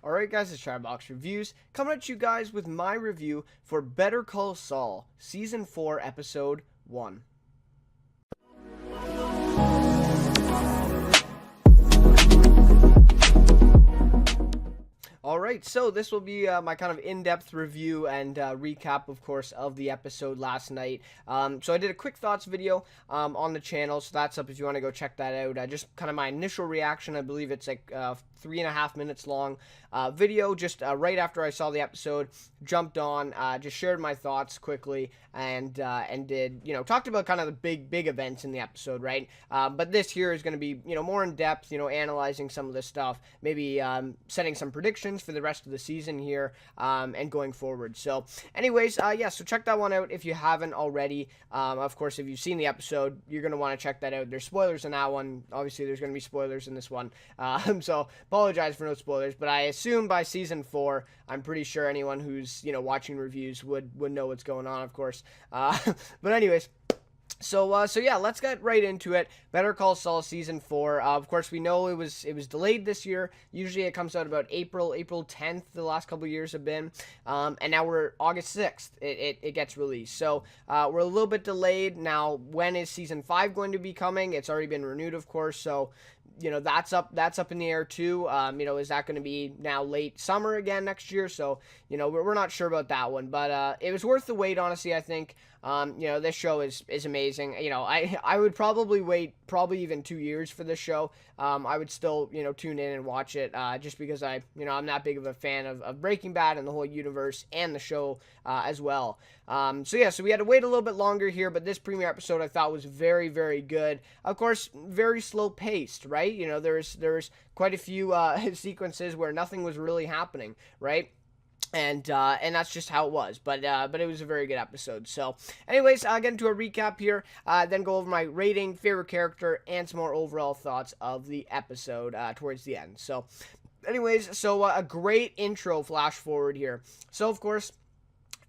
Alright guys, it's Chatterbox Reviews, coming at you guys with my review for Better Call Saul, Season 4, Episode 1. Alright, so this will be my kind of in-depth review and recap, of course, of the episode last night. So I did a quick thoughts video on the channel, so that's up if you want to go check that out. Just kind of my initial reaction. I believe it's like 3.5 minutes long video, just right after I saw the episode, jumped on, just shared my thoughts quickly, and did, talked about kind of the big events in the episode, right? But this here is going to be, more in depth, analyzing some of this stuff, maybe setting some predictions for the rest of the season here, and going forward. So anyways, yeah, so check that one out if you haven't already. Of course, if you've seen the episode, you're going to want to check that out. There's spoilers in that one. Obviously, there's going to be spoilers in this one. So apologize for no spoilers, but I assume by season 4, I'm pretty sure anyone who's, watching reviews would know what's going on, of course. But anyways, so yeah, let's get right into it. Better Call Saul Season 4. Of course, we know it was delayed this year. Usually it comes out about April 10th, the last couple of years have been. And now we're August 6th, it gets released. So we're a little bit delayed. Now, when is Season 5 going to be coming? It's already been renewed, of course, so that's up in the air too. Is that going to be now late summer again next year? So, we're not sure about that one, but it was worth the wait, honestly. I think, this show is amazing. I would probably wait even 2 years for this show. I would still, tune in and watch it, just because I'm that big of a fan of Breaking Bad and the whole universe and the show, as well. So yeah, so we had to wait a little bit longer here, but this premiere episode I thought was very, very good. Of course, very slow paced, right? There's quite a few sequences where nothing was really happening, right? And that's just how it was, but it was a very good episode. So anyways, I'll get into a recap here, then go over my rating, favorite character, and some more overall thoughts of the episode towards the end. So anyways, so a great intro flash forward here. So of course,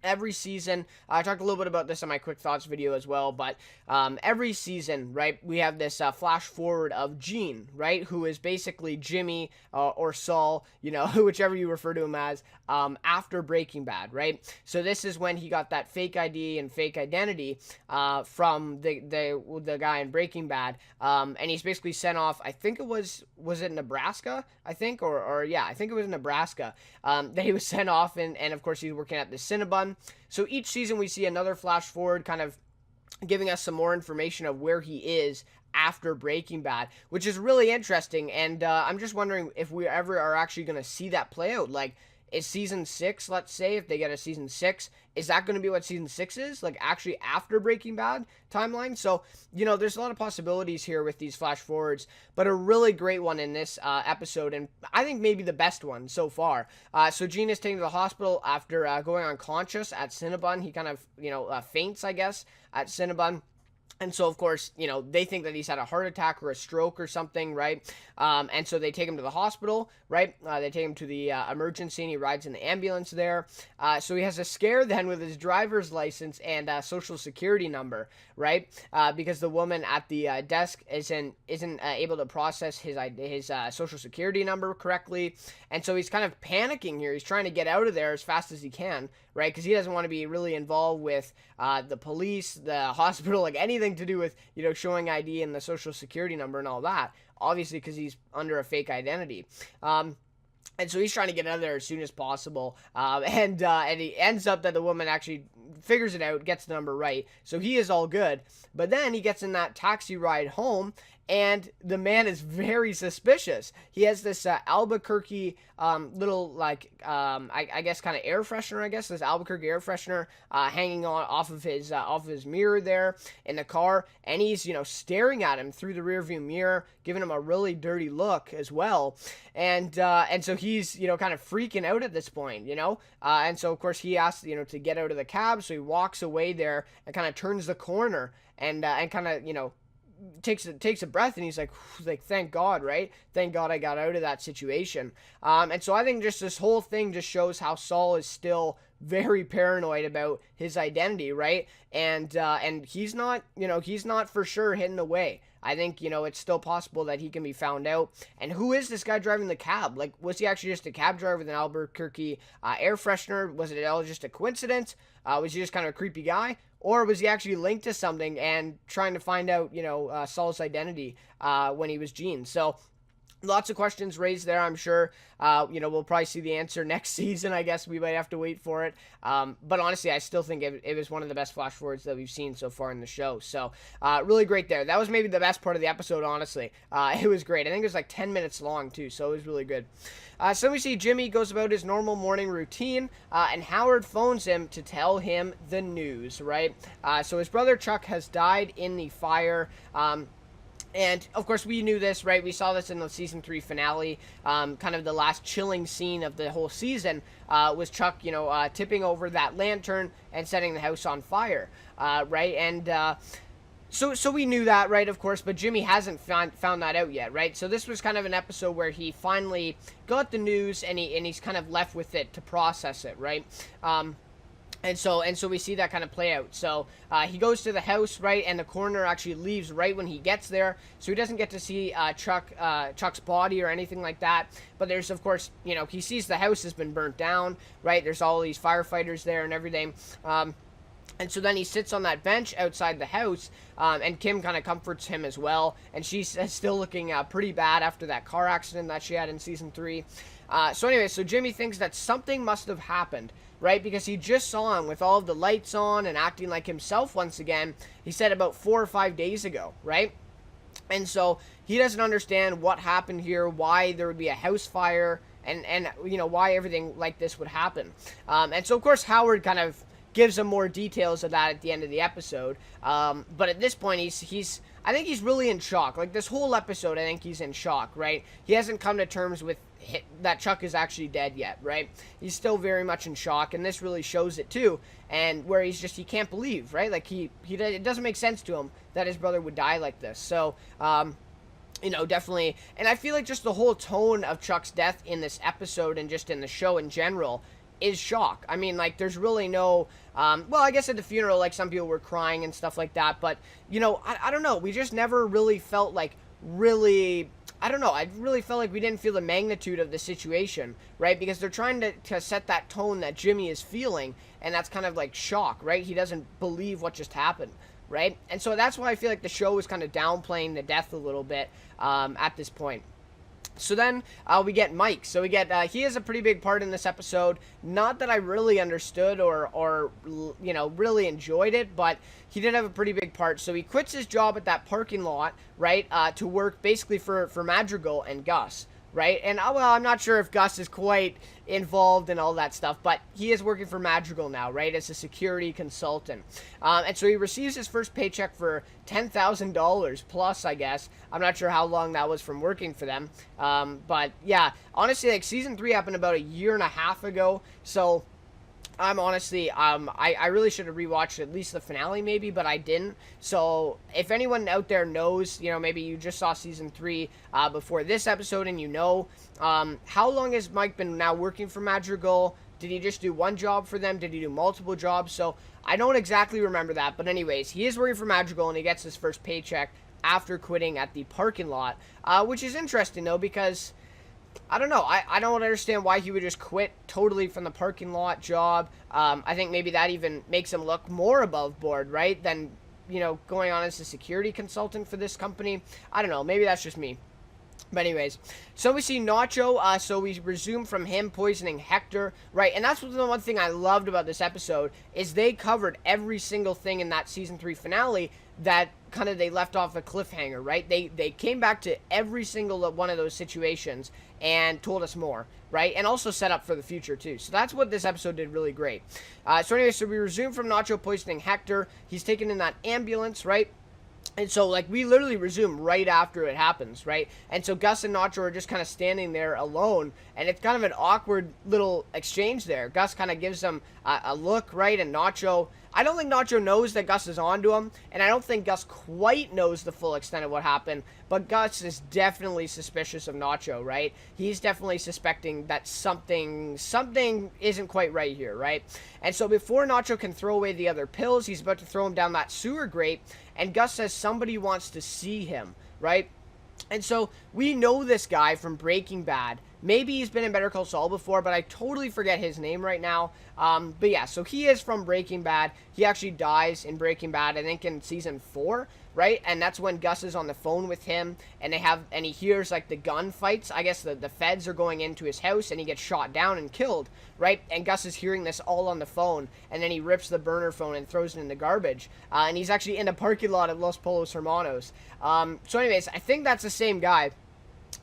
every season, I talked a little bit about this in my quick thoughts video as well, but every season, right, we have this flash forward of Gene, right, who is basically Jimmy or Saul, whichever you refer to him as, after Breaking Bad, right? So this is when he got that fake ID and fake identity from the guy in Breaking Bad, and he's basically sent off, I think it was it Nebraska, I think, or yeah, I think it was Nebraska, that he was sent off, and of course he's working at the Cinnabon. So each season we see another flash forward, kind of giving us some more information of where he is after Breaking Bad, which is really interesting. And I'm just wondering if we ever are actually going to see that play out. Like, is season 6, let's say, if they get a season 6, is that going to be what season 6 is? Like, actually after Breaking Bad timeline? So, there's a lot of possibilities here with these flash forwards, but a really great one in this episode, and I think maybe the best one so far. So Gene is taken to the hospital after going unconscious at Cinnabon. He kind of, faints, I guess, at Cinnabon. And so, of course, they think that he's had a heart attack or a stroke or something, right? And so they take him to the hospital, right? They take him to the emergency, and he rides in the ambulance there. So he has a scare then with his driver's license and social security number, right? Because the woman at the desk isn't able to process his social security number correctly. And so he's kind of panicking here. He's trying to get out of there as fast as he can, right? Because he doesn't want to be really involved with the police, the hospital, like anything to do with, showing ID and the social security number and all that, obviously, because he's under a fake identity. And so he's trying to get out of there as soon as possible, and he ends up that the woman actually figures it out, gets the number right, so he is all good. But then he gets in that taxi ride home, and the man is very suspicious. He has this Albuquerque little, like, I guess kind of air freshener, this Albuquerque air freshener hanging on off of his mirror there in the car, and he's, staring at him through the rearview mirror, giving him a really dirty look as well. And so he's, kind of freaking out at this point, and so of course he asks, to get out of the cab, so he walks away there and kind of turns the corner and kind of, takes a breath, and he's like, thank God, right? Thank God I got out of that situation. And so I think just this whole thing just shows how Saul is still very paranoid about his identity, right? And he's not for sure hidden away. I think, it's still possible that he can be found out. And who is this guy driving the cab? Like, was he actually just a cab driver with an Albuquerque air freshener? Was it all just a coincidence? Was he just kind of a creepy guy? Or was he actually linked to something and trying to find out, Saul's identity when he was Gene? So lots of questions raised there, I'm sure. We'll probably see the answer next season. I guess we might have to wait for it. But honestly, I still think it was one of the best flash forwards that we've seen so far in the show. So really great there. That was maybe the best part of the episode, honestly. It was great. I think it was like 10 minutes long, too, so it was really good. So we see Jimmy goes about his normal morning routine, and Howard phones him to tell him the news, right? So his brother Chuck has died in the fire. And, of course, we knew this, right? We saw this in the Season 3 finale. Kind of the last chilling scene of the whole season was Chuck, tipping over that lantern and setting the house on fire, right? And so we knew that, right, of course, but Jimmy hasn't found that out yet, right? So this was kind of an episode where he finally got the news and he's kind of left with it to process it, right? And so we see that kind of play out. So he goes to the house, right, and the coroner actually leaves right when he gets there, so he doesn't get to see Chuck's body or anything like that. But there's, of course, he sees the house has been burnt down, right? There's all these firefighters there and everything. And so then he sits on that bench outside the house, and Kim kind of comforts him as well. And she's still looking pretty bad after that car accident that she had in Season 3. So anyway, so Jimmy thinks that something must have happened, right? Because he just saw him with all of the lights on and acting like himself once again, he said about 4 or 5 days ago, right? And so he doesn't understand what happened here, why there would be a house fire, and why everything like this would happen. And so, of course, Howard kind of gives him more details of that at the end of the episode. But at this point, I think he's really in shock. Like, this whole episode, I think he's in shock, right? He hasn't come to terms with that Chuck is actually dead yet, right? He's still very much in shock, and this really shows it too. And where he can't believe, right? Like, it doesn't make sense to him that his brother would die like this. So, definitely. And I feel like just the whole tone of Chuck's death in this episode and just in the show in general is shock. I mean, like, there's really no, well, I guess at the funeral, like, some people were crying and stuff like that, but, I don't know, we just never really felt like, I don't know, I really felt like we didn't feel the magnitude of the situation, right, because they're trying to set that tone that Jimmy is feeling, and that's kind of like shock, right, he doesn't believe what just happened, right, and so that's why I feel like the show is kind of downplaying the death a little bit, at this point. So then we get Mike. So he has a pretty big part in this episode. Not that I really understood or really enjoyed it, but he did have a pretty big part. So he quits his job at that parking lot, right, to work basically for Madrigal and Gus, right? And I'm not sure if Gus is quite involved in all that stuff, but he is working for Madrigal now, right, as a security consultant. And so he receives his first paycheck for $10,000 plus, I guess. I'm not sure how long that was from working for them. But yeah, honestly, like, Season 3 happened about a year and a half ago, so I'm honestly, I really should have rewatched at least the finale maybe, but I didn't. So if anyone out there knows, maybe you just saw Season 3 before this episode and how long has Mike been now working for Madrigal? Did he just do one job for them? Did he do multiple jobs? So I don't exactly remember that, but anyways, he is working for Madrigal and he gets his first paycheck after quitting at the parking lot, which is interesting though, because I don't know. I don't understand why he would just quit totally from the parking lot job. I think maybe that even makes him look more above board, right, than, going on as a security consultant for this company. I don't know. Maybe that's just me. But anyways, so we see Nacho, so we resume from him poisoning Hector, right? And that's the one thing I loved about this episode, is they covered every single thing in that Season 3 finale that kind of they left off a cliffhanger, right? They came back to every single one of those situations and told us more, right? And also set up for the future, too. So that's what this episode did really great. So anyway, so we resume from Nacho poisoning Hector. He's taken in that ambulance, right? And so, like, we literally resume right after it happens, right? And so Gus and Nacho are just kind of standing there alone, and it's kind of an awkward little exchange there. Gus kind of gives them a look, right? And Nacho I don't think Nacho knows that Gus is onto him, and I don't think Gus quite knows the full extent of what happened, but Gus is definitely suspicious of Nacho, right? He's definitely suspecting that something isn't quite right here, right? And so before Nacho can throw away the other pills, he's about to throw him down that sewer grate, and Gus says somebody wants to see him, right? And so we know this guy from Breaking Bad. Maybe he's been in Better Call Saul before, but I totally forget his name right now. But yeah, so he is from Breaking Bad. He actually dies in Breaking Bad, I think in season 4, right? And that's when Gus is on the phone with him, and he hears like the gunfights. I guess the feds are going into his house, and he gets shot down and killed, right? And Gus is hearing this all on the phone, and then he rips the burner phone and throws it in the garbage. And he's actually in a parking lot at Los Polos Hermanos. So anyways, I think that's the same guy.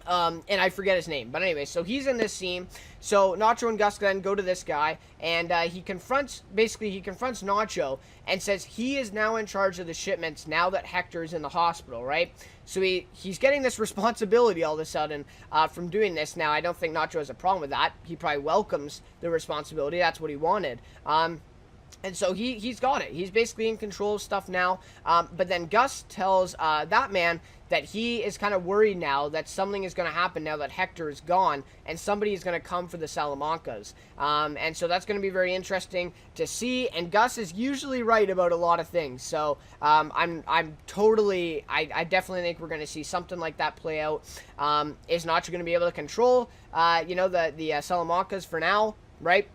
And I forget his name. But anyway, so he's in this scene. So Nacho and Gus then go to this guy, and he confronts Nacho and says he is now in charge of the shipments now that Hector is in the hospital, right? So he's getting this responsibility all of a sudden from doing this. Now, I don't think Nacho has a problem with that. He probably welcomes the responsibility. That's what he wanted. And so he's got it. He's basically in control of stuff now. But then Gus tells that man that he is kind of worried now that something is going to happen now that Hector is gone, and somebody is going to come for the Salamancas. And so that's going to be very interesting to see. And Gus is usually right about a lot of things. So I definitely think we're going to see something like that play out. Is Nacho going to be able to control, the Salamancas for now, right?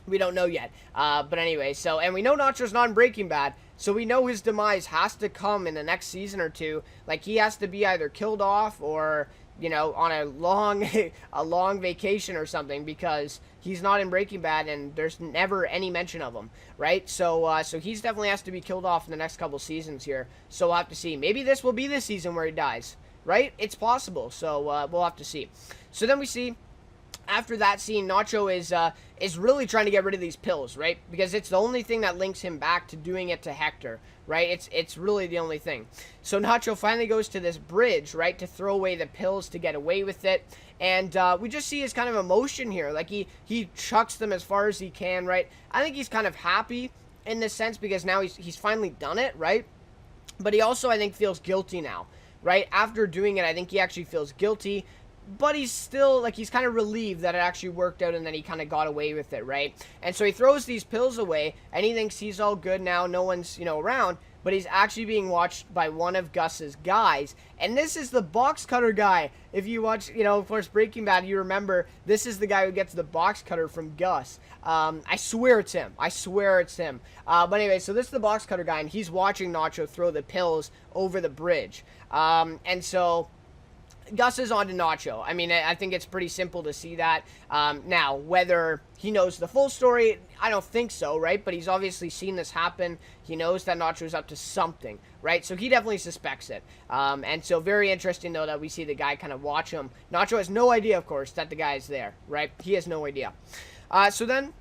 We don't know yet. But anyway, and we know Nacho's not in Breaking Bad, so we know his demise has to come in the next season or two. Like, he has to be either killed off or, on a long vacation or something, because he's not in Breaking Bad and there's never any mention of him, right? So he's definitely has to be killed off in the next couple seasons here. So we'll have to see. Maybe this will be the season where he dies, right? It's possible. So we'll have to see. So then we see, after that scene, Nacho is really trying to get rid of these pills, right? Because it's the only thing that links him back to doing it to Hector, right? It's really the only thing. So Nacho finally goes to this bridge, right, to throw away the pills to get away with it. And we just see his kind of emotion here. Like, he chucks them as far as he can, right? I think he's kind of happy in this sense because now he's finally done it, right? But he also, I think, feels guilty now, right? After doing it, I think he actually feels guilty. But he's still, like, he's kind of relieved that it actually worked out and that he kind of got away with it, right? And so he throws these pills away, and he thinks he's all good now, no one's, around. But he's actually being watched by one of Gus's guys. And this is the box cutter guy. If you watch, of course, Breaking Bad, you remember this is the guy who gets the box cutter from Gus. I swear it's him. But anyway, so this is the box cutter guy, and he's watching Nacho throw the pills over the bridge. And so Gus is on to Nacho. I mean, I think it's pretty simple to see that. Now, whether he knows the full story, I don't think so, right? But he's obviously seen this happen. He knows that Nacho's up to something, right? So he definitely suspects it. And so very interesting, though, that we see the guy kind of watch him. Nacho has no idea, of course, that the guy is there, right? He has no idea. So then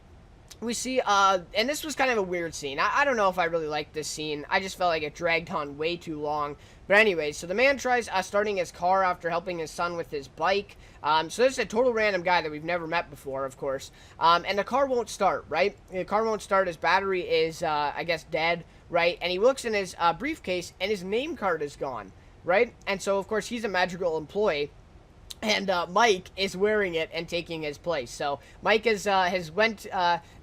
we see, and this was kind of a weird scene. I don't know if I really liked this scene. I just felt like it dragged on way too long. But anyway, so the man tries starting his car after helping his son with his bike. So this is a total random guy that we've never met before, of course. And the car won't start, right? The car won't start. His battery is, I guess, dead, right? And he looks in his briefcase, and his name card is gone, right? And so, of course, he's a Madrigal employee. And Mike is wearing it and taking his place. So Mike has went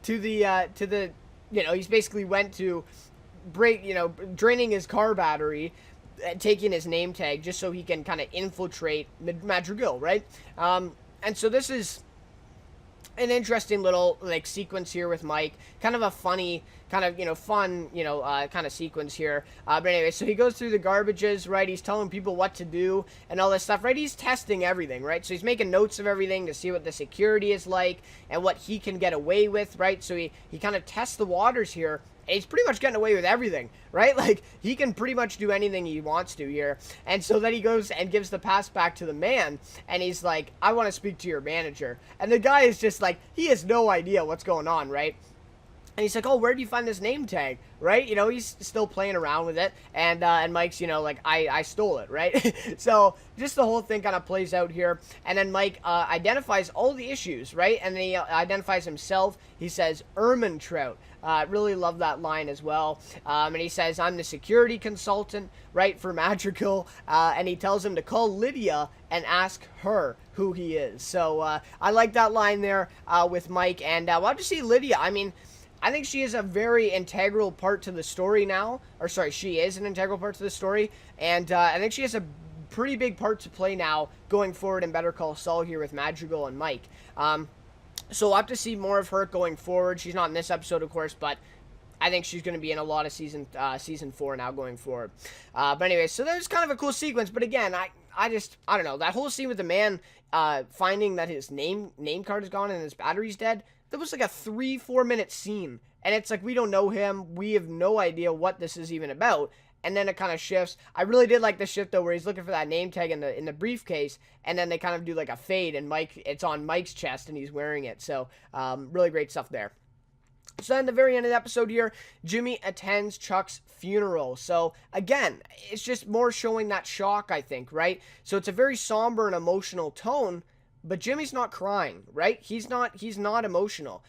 to the he's basically went to draining his car battery, taking his name tag just so he can kind of infiltrate Madrigal, right? And so this is an interesting little sequence here with Mike, kind of a funny kind of fun kind of sequence here, but anyway, so he goes through the garbages, right? He's telling people what to do and all this stuff, right? He's testing everything, right? So he's making notes of everything to see what the security is like and what he can get away with, right? So he kind of tests the waters here. And he's pretty much getting away with everything, right? Like, he can pretty much do anything he wants to here. And so then he goes and gives the pass back to the man, and he's like, I want to speak to your manager. And the guy is just like, he has no idea what's going on, right? And he's like, oh, where did you find this name tag, right? You know, he's still playing around with it. And Mike's, you know, like, I stole it, right? So just the whole thing kind of plays out here. And then Mike identifies all the issues, right? And then he identifies himself. He says, Ermine Trout. Really love that line as well. And he says, I'm the security consultant, right, for Madrigal. And he tells him to call Lydia and ask her who he is. So I like that line there with Mike. And we'll have to see Lydia. I mean, I think she is a very integral part to the story now. Or sorry, she is an integral part to the story. And I think she has a pretty big part to play now going forward in Better Call Saul here with Madrigal and Mike. So we'll have to see more of her going forward. She's not in this episode, of course, but I think she's going to be in a lot of season 4 now going forward. But anyway, so that was kind of a cool sequence. But again, I don't know. That whole scene with the man finding that his name card is gone and his battery's dead, that was like a 3-4 minute scene. And it's like, we don't know him. We have no idea what this is even about. And then it kind of shifts. I really did like the shift, though, where he's looking for that name tag in the briefcase, and then they kind of do like a fade, and it's on Mike's chest, and he's wearing it. So, really great stuff there. So then, at the very end of the episode here, Jimmy attends Chuck's funeral. So, again, it's just more showing that shock, I think, right? So, it's a very somber and emotional tone, but Jimmy's not crying, right? He's not emotional.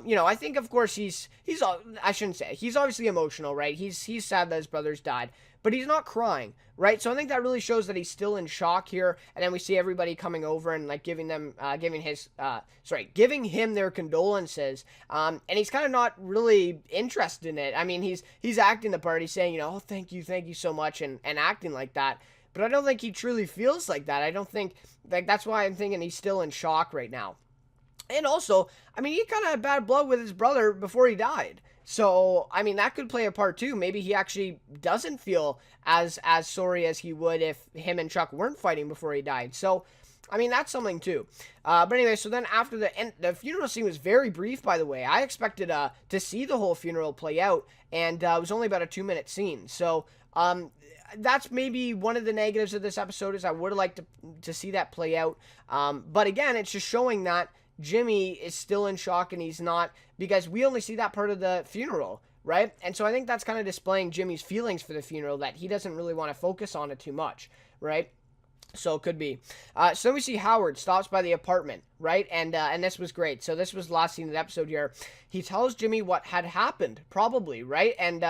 You know, I think, of course, I shouldn't say, he's obviously emotional, right? He's sad that his brother's died, but he's not crying, right? So I think that really shows that he's still in shock here. And then we see everybody coming over and like giving him their condolences. And he's kind of not really interested in it. I mean, he's acting the part. He's saying, you know, oh, thank you so much, and acting like that. But I don't think he truly feels like that. I don't think, like, that's why I'm thinking he's still in shock right now. And also, I mean, he kind of had bad blood with his brother before he died. So, I mean, that could play a part too. Maybe he actually doesn't feel as sorry as he would if him and Chuck weren't fighting before he died. So, I mean, that's something too. But anyway, so then after the funeral scene was very brief, by the way. I expected to see the whole funeral play out, and it was only about a 2-minute scene. So, that's maybe one of the negatives of this episode, is I would have liked to see that play out. But again, it's just showing that Jimmy is still in shock, and he's not, because we only see that part of the funeral, right? And so I think that's kind of displaying Jimmy's feelings for the funeral, that he doesn't really want to focus on it too much, right? So it could be. So then we see Howard stops by the apartment, right? And this was great. So this was the last scene of the episode here. He tells Jimmy what had happened, probably, right? And,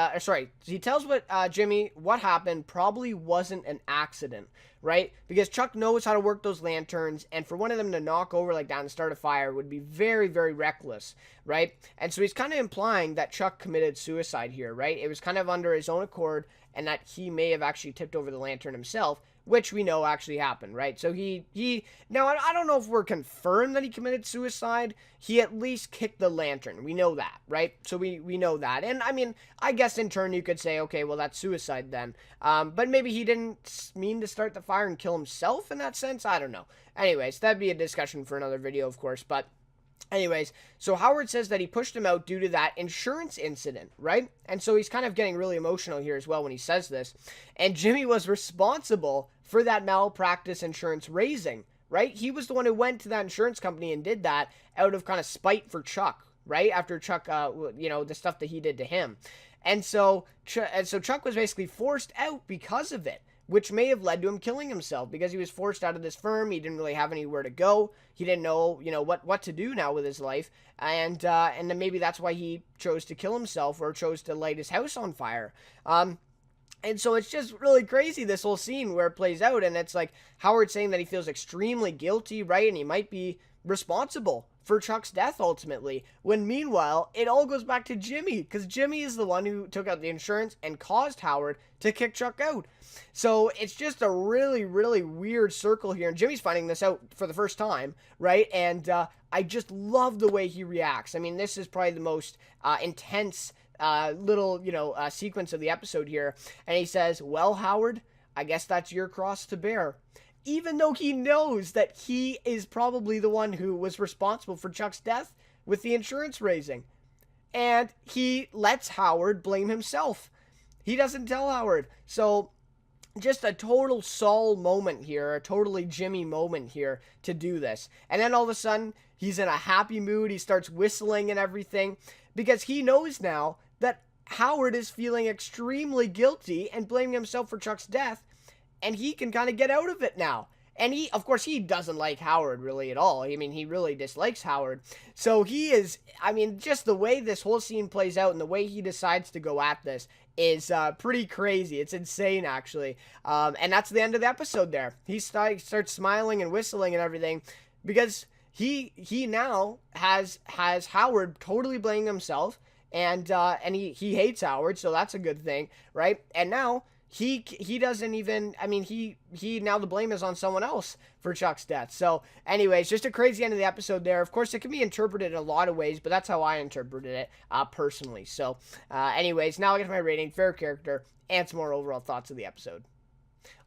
he tells Jimmy what happened probably wasn't an accident, right? Because Chuck knows how to work those lanterns, and for one of them to knock over like that and start a fire would be very, very reckless, right? And so he's kind of implying that Chuck committed suicide here, right? It was kind of under his own accord, and that he may have actually tipped over the lantern himself, which we know actually happened, right? So now I don't know if we're confirmed that he committed suicide. He at least kicked the lantern. We know that, right? So we know that. And I mean, I guess in turn you could say, okay, well, that's suicide then. But maybe he didn't mean to start the fire and kill himself in that sense. I don't know. Anyways, that'd be a discussion for another video, of course, but anyways, so Howard says that he pushed him out due to that insurance incident, right? And so he's kind of getting really emotional here as well when he says this. And Jimmy was responsible for that malpractice insurance raising, right? He was the one who went to that insurance company and did that out of kind of spite for Chuck, right? After Chuck, the stuff that he did to him. And so Chuck was basically forced out because of it, which may have led to him killing himself, because he was forced out of this firm. He didn't really have anywhere to go. He didn't know, what to do now with his life. And then maybe that's why he chose to kill himself, or chose to light his house on fire. And so it's just really crazy, this whole scene where it plays out. And it's like Howard saying that he feels extremely guilty, right? And he might be responsible for Chuck's death ultimately, when meanwhile it all goes back to Jimmy, because Jimmy is the one who took out the insurance and caused Howard to kick Chuck out. So it's just a really, really weird circle here, and Jimmy's finding this out for the first time, right? And I just love the way he reacts. I mean, this is probably the most intense little sequence of the episode here. And he says, well, Howard, I guess that's your cross to bear. Even though he knows that he is probably the one who was responsible for Chuck's death with the insurance raising. And he lets Howard blame himself. He doesn't tell Howard. So just a total Saul moment here, a totally Jimmy moment here to do this. And then all of a sudden, he's in a happy mood. He starts whistling and everything because he knows now that Howard is feeling extremely guilty and blaming himself for Chuck's death, and he can kind of get out of it now. And he, of course, he doesn't like Howard really at all. I mean, he really dislikes Howard. So he is, I mean, just the way this whole scene plays out and the way he decides to go at this is pretty crazy. It's insane, actually. And that's the end of the episode there. He starts smiling and whistling and everything because he now has Howard totally blaming himself, and he hates Howard, so that's a good thing, right? And now he doesn't even, I mean, he now the blame is on someone else for Chuck's death. So anyways, just a crazy end of the episode there. Of course, it can be interpreted in a lot of ways, but that's how I interpreted it personally. So anyways, now I get to my rating, favorite character, and some more overall thoughts of the episode.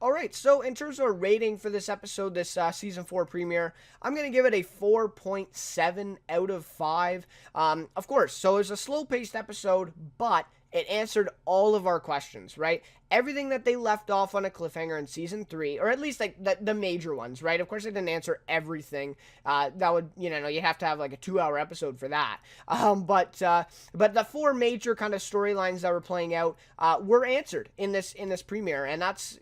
Alright, so in terms of a rating for this episode, this Season 4 premiere, I'm going to give it a 4.7 out of 5. Of course, so it's a slow-paced episode, but it answered all of our questions, right? Everything that they left off on a cliffhanger in Season 3, or at least like the major ones, right? Of course, they didn't answer everything. That would, you have to have like a 2-hour episode for that. But the 4 major kind of storylines that were playing out were answered in this premiere, and that's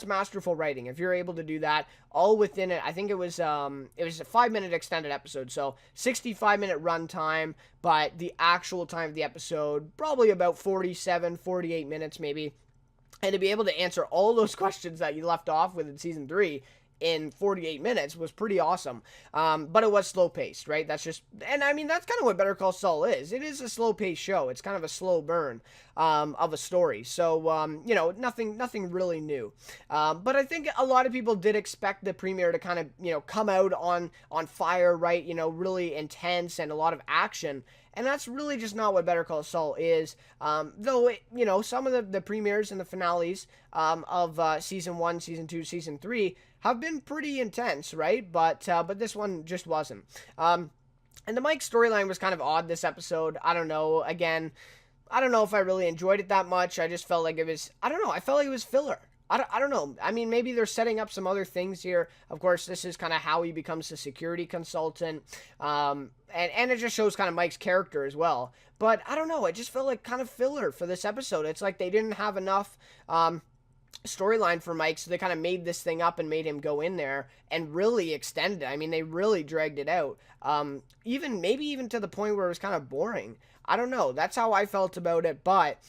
masterful writing. If you're able to do that all within it, I think it was a 5-minute extended episode, so 65-minute runtime, but the actual time of the episode probably about 48 minutes maybe. And to be able to answer all those questions that you left off with in Season 3 in 48 minutes was pretty awesome. But it was slow-paced, right? That's just, and I mean, that's kind of what Better Call Saul is. It is a slow-paced show. It's kind of a slow burn of a story. So, nothing really new. But I think a lot of people did expect the premiere to kind of, come out on fire, right? Really intense and a lot of action. And that's really just not what Better Call Saul is. Though, some of the premieres and the finales of Season 1, Season 2, Season 3 have been pretty intense, right? But this one just wasn't. And the Mike storyline was kind of odd this episode. I don't know. Again, I don't know if I really enjoyed it that much. I just felt like it was, I don't know. I felt like it was filler. I don't know. I mean, maybe they're setting up some other things here. Of course, this is kind of how he becomes a security consultant. And it just shows kind of Mike's character as well. But I don't know. It just felt like kind of filler for this episode. It's like they didn't have enough storyline for Mike, so they kind of made this thing up and made him go in there and really extended it. I mean, they really dragged it out. Maybe even to the point where it was kind of boring. I don't know. That's how I felt about it. But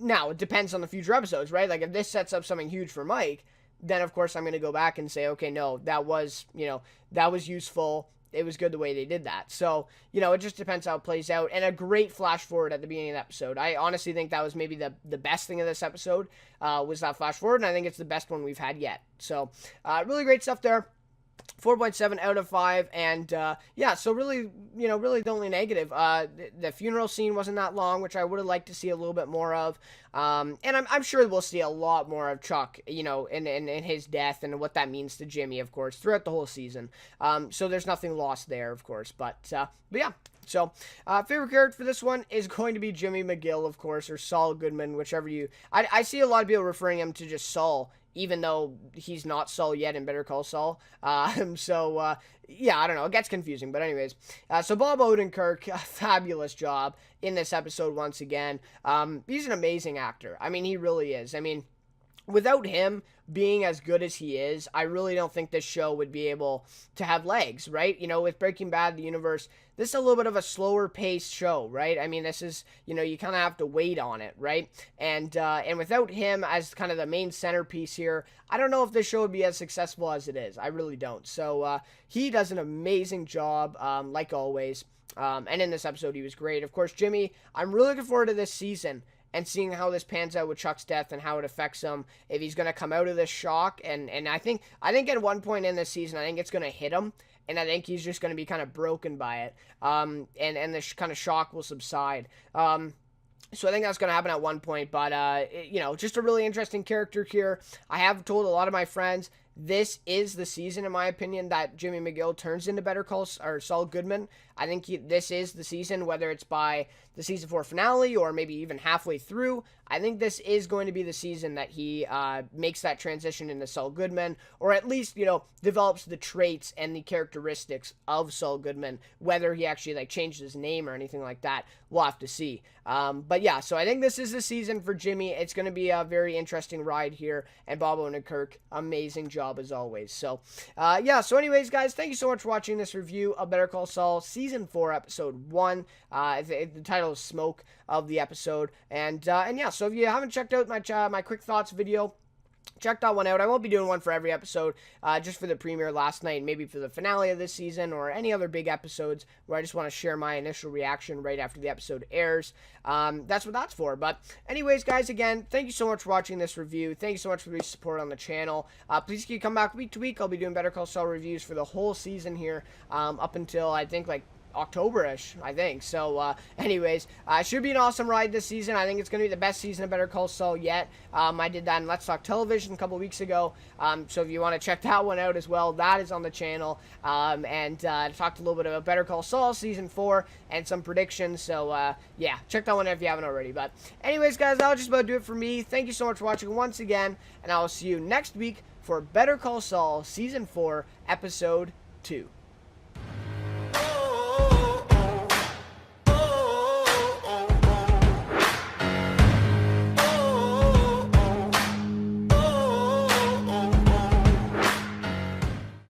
now, it depends on the future episodes, right? Like, if this sets up something huge for Mike, then, of course, I'm going to go back and say, okay, no, that was useful. It was good the way they did that. So, it just depends how it plays out. And a great flash forward at the beginning of the episode. I honestly think that was maybe the best thing of this episode, was that flash forward, and I think it's the best one we've had yet. So, really great stuff there. 4.7 out of 5, and so really the only negative, the funeral scene wasn't that long, which I would have liked to see a little bit more of, and I'm sure we'll see a lot more of Chuck, in his death and what that means to Jimmy, of course, throughout the whole season, so there's nothing lost there, of course, but yeah. So, favorite character for this one is going to be Jimmy McGill, of course, or Saul Goodman, whichever I see a lot of people referring him to just Saul, even though he's not Saul yet in Better Call Saul. I don't know. It gets confusing. But anyways, so Bob Odenkirk, a fabulous job in this episode once again. He's an amazing actor. I mean, he really is. I mean, without him being as good as he is, I really don't think this show would be able to have legs, right? With Breaking Bad, the universe, this is a little bit of a slower paced show, right? I mean, this is, you kind of have to wait on it, right? And without him as kind of the main centerpiece here, I don't know if this show would be as successful as it is. I really don't. So, he does an amazing job, like always. And in this episode, he was great. Of course, Jimmy, I'm really looking forward to this season and seeing how this pans out with Chuck's death and how it affects him, if he's going to come out of this shock. And I think at one point in this season, I think it's going to hit him, and I think he's just going to be kind of broken by it, and this kind of shock will subside. So I think that's going to happen at one point, but, just a really interesting character here. I have told a lot of my friends, this is the season, in my opinion, that Jimmy McGill turns into Saul Goodman. I think this is the season, whether it's by the season 4 finale or maybe even halfway through. I think this is going to be the season that he makes that transition into Saul Goodman, or at least, develops the traits and the characteristics of Saul Goodman. Whether he actually changes his name or anything like that, we'll have to see. But yeah, so I think this is the season for Jimmy. It's going to be a very interesting ride here, and Bob Odenkirk, amazing job as always. So yeah, so anyways, guys, thank you so much for watching this review of Better Call Saul Season 4, Episode 1. The title is Smoke of the episode. And yeah, so if you haven't checked out my quick thoughts video, check that one out. I won't be doing one for every episode, just for the premiere last night, maybe for the finale of this season, or any other big episodes where I just want to share my initial reaction right after the episode airs. That's what that's for. But anyways, guys, again, thank you so much for watching this review. Thank you so much for your support on the channel. Please keep coming back week to week. I'll be doing Better Call Saul reviews for the whole season here, up until, I think, October-ish, I think. So, anyways, should be an awesome ride this season. I think it's going to be the best season of Better Call Saul yet. I did that in Let's Talk Television a couple weeks ago. So if you want to check that one out as well, that is on the channel. And talked a little bit about Better Call Saul Season 4 and some predictions. So, yeah, check that one out if you haven't already. But anyways, guys, that'll just about do it for me. Thank you so much for watching once again, and I will see you next week for Better Call Saul Season 4, Episode 2.